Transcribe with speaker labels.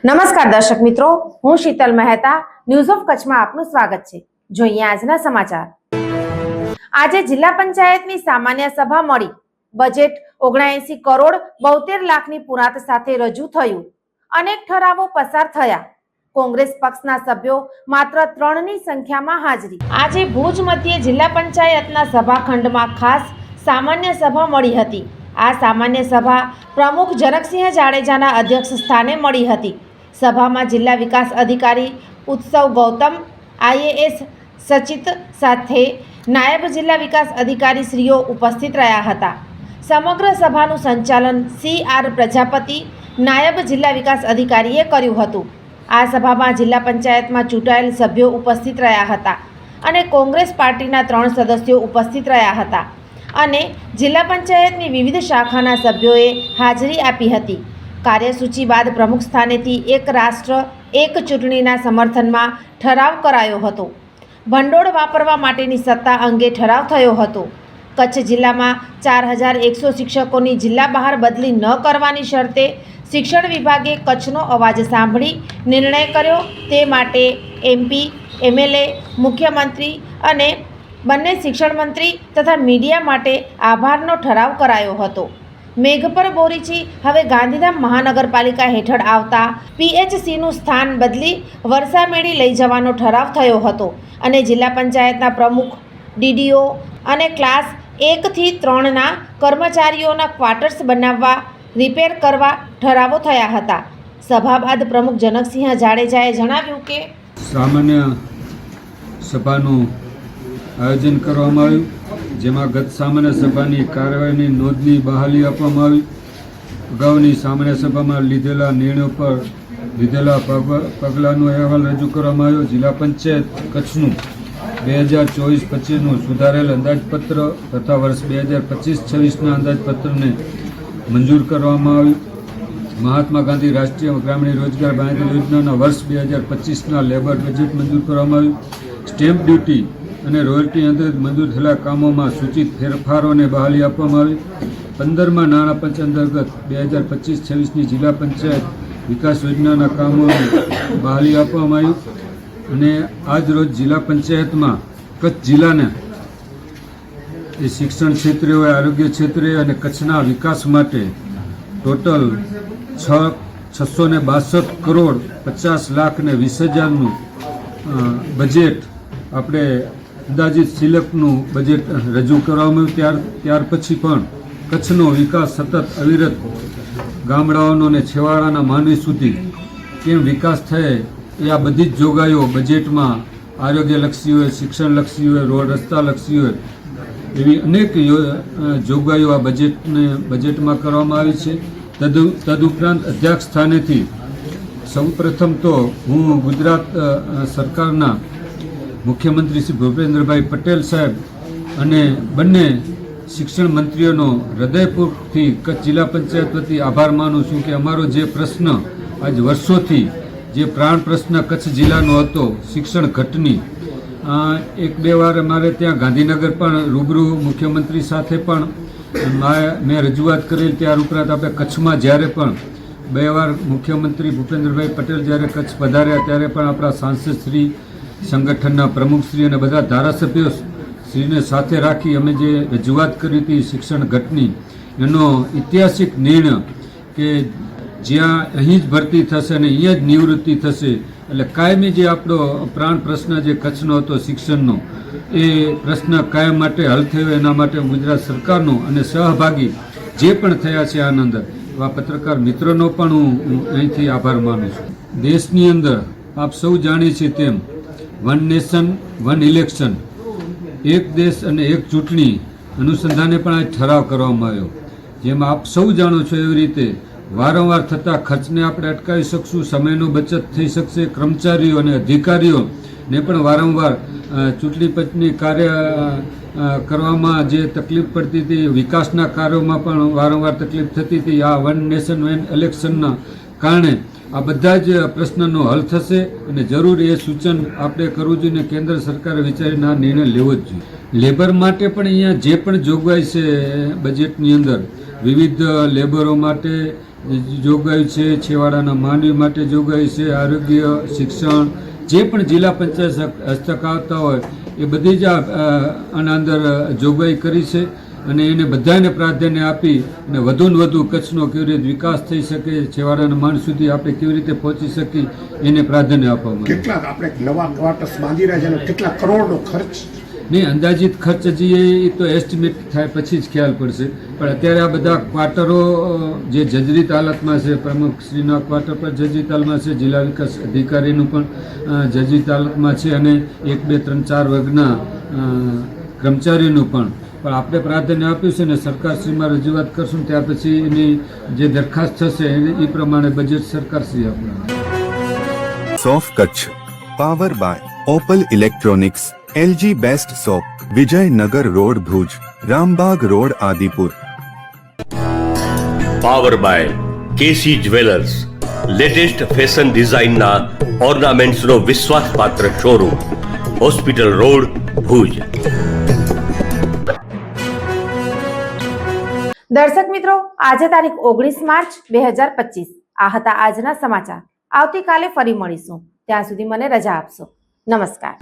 Speaker 1: નમસ્કાર દર્શક મિત્રો, હું શીતલ મહેતા ન્યૂઝ ઓફ કચ્છમાં આપનું સ્વાગત છે। જોઈએ આજના સમાચાર। આજે જિલ્લા પંચાયતની સામાન્ય સભા મળી। બજેટ 79 કરોડ 72 લાખની પુરાત સાથે રજૂ થયું। અનેક ઠરાવો પસાર થયા। કોંગ્રેસ પક્ષના સભ્યો માત્ર 3ની સંખ્યામાં હાજરી। આજે ભુજ મધ્ય જિલ્લા પંચાયતના સભાખંડમાં ખાસ સામાન્ય સભા મળી હતી। આ સામાન્ય સભા પ્રમુખ જનકસિંહ જાડેજાના અધ્યક્ષ સ્થાને મળી હતી। સભામાં જિલ્લા વિકાસ અધિકારી ઉત્સવ ગૌતમ, IAS સચિત સાથે નાયબ જિલ્લા વિકાસ અધિકારી શ્રીઓ ઉપસ્થિત રહ્યા હતા। સમગ્ર સભાનું સંચાલન CR પ્રજાપતિ, નાયબ જિલ્લા વિકાસ અધિકારીએ કર્યું હતું। આ સભામાં જિલ્લા પંચાયતમાં ચૂંટાયેલ સભ્યો ઉપસ્થિત રહ્યા હતા અને કોંગ્રેસ પાર્ટીના 3 સદસ્યો ઉપસ્થિત રહ્યા હતા અને જિલ્લા પંચાયતની વિવિધ શાખાના સભ્યોએ હાજરી આપી હતી। કાર્યસૂચિ બાદ પ્રમુખ સ્થાનેથી એક રાષ્ટ્ર એક ચૂંટણીના સમર્થનમાં ઠરાવ કરાયો હતો। ભંડોળ વાપરવા માટેની સત્તા અંગે ઠરાવ થયો હતો। કચ્છ જિલ્લામાં 4100 શિક્ષકોની જિલ્લા બહાર બદલી ન કરવાની શરતે શિક્ષણ વિભાગે કચ્છનો અવાજ સાંભળી નિર્ણય કર્યો। તે માટે MP, MLA, મુખ્યમંત્રી અને બંને શિક્ષણ મંત્રી તથા મીડિયા માટે આભારનો ઠરાવ કરાયો હતો। મેઘપર બોરીચી હવે ગાંધીધામ મહાનગરપાલિકા હેઠળ આવતા PHCનું સ્થાન બદલી વરસામેડી લઈ જવાનો ઠરાવ થયો હતો અને જિલ્લા પંચાયતના પ્રમુખ, DDO અને ક્લાસ 1 થી 3ના કર્મચારીઓના ક્વાર્ટર્સ બનાવવા, રિપેર કરવા ઠરાવો થયા હતા। સભા બાદ પ્રમુખ જનકસિંહ જાડેજાએ જણાવ્યું કે
Speaker 2: સામાન્ય સભાનું આયોજન કરવામાં આવ્યું, જેમાં ગત સામાન્ય સભાની કાર્યવાહીની નોંધની બહાલી આપવામાં આવી। અગાઉની સામાન્ય સભામાં લીધેલા નિર્ણયો પર લીધેલા પગલાંનો અહેવાલ રજૂ કરવામાં આવ્યો। જિલ્લા પંચાયત કચ્છનું 2024-25નું સુધારેલ અંદાજપત્ર તથા વર્ષ 2025-26ના અંદાજપત્રને મંજૂર કરવામાં આવ્યું। મહાત્મા ગાંધી રાષ્ટ્રીય ગ્રામીણ રોજગાર બાંહેધરી યોજનાના વર્ષ 2025ના લેબર બજેટ મંજૂર કરવામાં આવ્યું। સ્ટેમ્પ ડ્યુટી અને રોયલ્ટી અંતર્ગત મંજૂર થયેલા કામોમાં સૂચિત ફેરફારોને બહાલી આપવામાં આવી। 15મા નાણાં પંચ અંતર્ગત 2025-26ની જિલ્લા પંચાયત વિકાસ યોજનાના કામોને બહાલી આપવામાં આવ્યું અને આજ રોજ જિલ્લા પંચાયતમાં કચ્છ જિલ્લાને એ શિક્ષણ ક્ષેત્રે હોય, આરોગ્ય ક્ષેત્રે અને કચ્છના વિકાસ માટે ટોટલ 662 કરોડ 50 લાખ ને 20,000નું બજેટ આપણે અંદાજિત સિલકનું બજેટ રજૂ કરવામાં આવ્યું। ત્યાર પછી પણ કચ્છનો વિકાસ સતત અવિરત ગામડાઓનો અને છેવાડાના માનવી સુધી કેમ વિકાસ થાય એ આ બધી જ જોગવાઈઓ બજેટમાં આરોગ્યલક્ષી હોય, શિક્ષણલક્ષી હોય, રોડ રસ્તાલક્ષી હોય, એવી અનેક જોગવાઈઓ આ બજેટમાં કરવામાં આવી છે। તદુપરાંત અધ્યક્ષ સ્થાનેથી સૌપ્રથમ તો હું ગુજરાત સરકારના મુખ્યમંત્રી શ્રી ભૂપેન્દ્રભાઈ પટેલ સાહેબ અને બંને શિક્ષણ મંત્રીઓનો હૃદયપૂર્વકથી કચ્છ જિલ્લા પંચાયત વતી આભાર માનું છું કે અમારો જે પ્રશ્ન આજ વર્ષોથી જે પ્રાણ પ્રશ્ન કચ્છ જિલ્લાનો હતો શિક્ષણ ઘટની, 1-2 વાર અમારે ત્યાં ગાંધીનગર પણ રૂબરૂ મુખ્યમંત્રી સાથે પણ મેં રજૂઆત કરેલ। ત્યાર ઉપરાંત આપણે કચ્છમાં જ્યારે પણ 2 વાર મુખ્યમંત્રી ભૂપેન્દ્રભાઈ પટેલ જ્યારે કચ્છ પધાર્યા ત્યારે પણ આપણા સાંસદ શ્રી, સંગઠનના પ્રમુખશ્રી અને બધા ધારાસભ્યો શ્રીને સાથે રાખી અમે જે રજૂઆત કરી હતી શિક્ષણ ઘટની, એનો ઐતિહાસિક નિર્ણય કે જ્યાં અહીં જ ભરતી થશે અને અહીંયા જ નિવૃત્તિ થશે, એટલે કાયમી જે આપણો પ્રાણ પ્રશ્ન જે કચ્છનો હતો શિક્ષણનો, એ પ્રશ્ન કાયમ માટે હલ થયો। એના માટે ગુજરાત સરકારનો અને સહભાગી જે પણ થયા છે આના અંદર એવા પત્રકાર મિત્રોનો પણ હું અહીંથી આભાર માનું છું। દેશની અંદર આપ સૌ જાણીએ છીએ તેમ 1 નેશન 1 ઇલેક્શન, એક દેશ અને એક ચૂંટણી અનુસંધાને પણ આ ઠરાવ કરવામાં આવ્યો। જેમાં આપ સૌ જાણો છો એવી રીતે વારંવાર થતા ખર્ચને આપણે અટકાવી શકશું, સમયનો બચત થઈ શકશે, કર્મચારીઓ અને અધિકારીઓને પણ વારંવાર ચૂંટણી પંચની કાર્ય કરવામાં જે તકલીફ પડતી હતી, વિકાસના કાર્યોમાં પણ વારંવાર તકલીફ થતી હતી, આ 1 નેશન 1 ઇલેક્શનના કારણે આ બધા જ પ્રશ્નનો હલ થશે અને જરૂર એ સૂચન આપણે કરવું જોઈએ અને કેન્દ્ર સરકારે વિચારીને આ નિર્ણય લેવો જ જોઈએ। લેબર માટે પણ અહીંયા જે પણ જોગવાઈ છે બજેટની અંદર વિવિધ લેબરો માટે જોગવાઈ છે, છેવાડાના માનવી માટે જોગવાઈ છે, આરોગ્ય, શિક્ષણ, જે પણ જિલ્લા પંચાયત હસ્તક આવતા હોય એ બધી જ આના અંદર જોગવાઈ કરી છે અને એને બધાને પ્રાધાન્ય આપી અને વધુને વધુ કચ્છનો કેવી રીતે વિકાસ થઈ શકે, છેવાડાના માણસ સુધી આપણે કેવી રીતે પહોંચી શકીએ એને પ્રાધાન્ય આપવામાં.
Speaker 3: કેટલા આપણે નવા ક્વાર્ટર્સ બાંધી રહ્યા છે અને કેટલા કરોડનો ખર્ચ?
Speaker 2: નહીં, અંદાજિત ખર્ચ હજી એ તો એસ્ટિમેટ થાય પછી જ ખ્યાલ પડશે, પણ અત્યારે આ બધા ક્વાર્ટરો જે જર્જરિત હાલતમાં છે, પ્રમુખશ્રીના ક્વાર્ટર પર જર્જરિત હાલતમાં છે, જિલ્લા વિકાસ અધિકારીનું પણ જર્જરિત હાલતમાં છે અને 1, 2, 3, 4 વર્ગના કર્મચારીનું પણ આપણે પ્રાધાન્ય આપ્યું છે અને સરકારશ્રીમાં રજૂઆત કરશું. ત્યાર પછી એની જે દરખાસ્ત થશે એ પ્રમાણે બજેટ સરકારશ્રી આપશે.
Speaker 4: સોફ Kutch power by Opal electronics, LG best shop, Vijaynagar road Bhuj, Rambagh road Adipur.
Speaker 5: Power by KC jewellers, latest fashion ડિઝાઇનના ઓર્નામેન્ટ્સનો વિશ્વાસપાત્ર શોરૂમ, હોસ્પિટલ રોડ ભુજ.
Speaker 1: દર્શક મિત્રો, આજે તારીખ 19 માર્ચ 2025 આ હતા આજના સમાચાર. આવતીકાલે ફરી મળીશું. ત્યાં સુધી મને રજા આપશો. નમસ્કાર.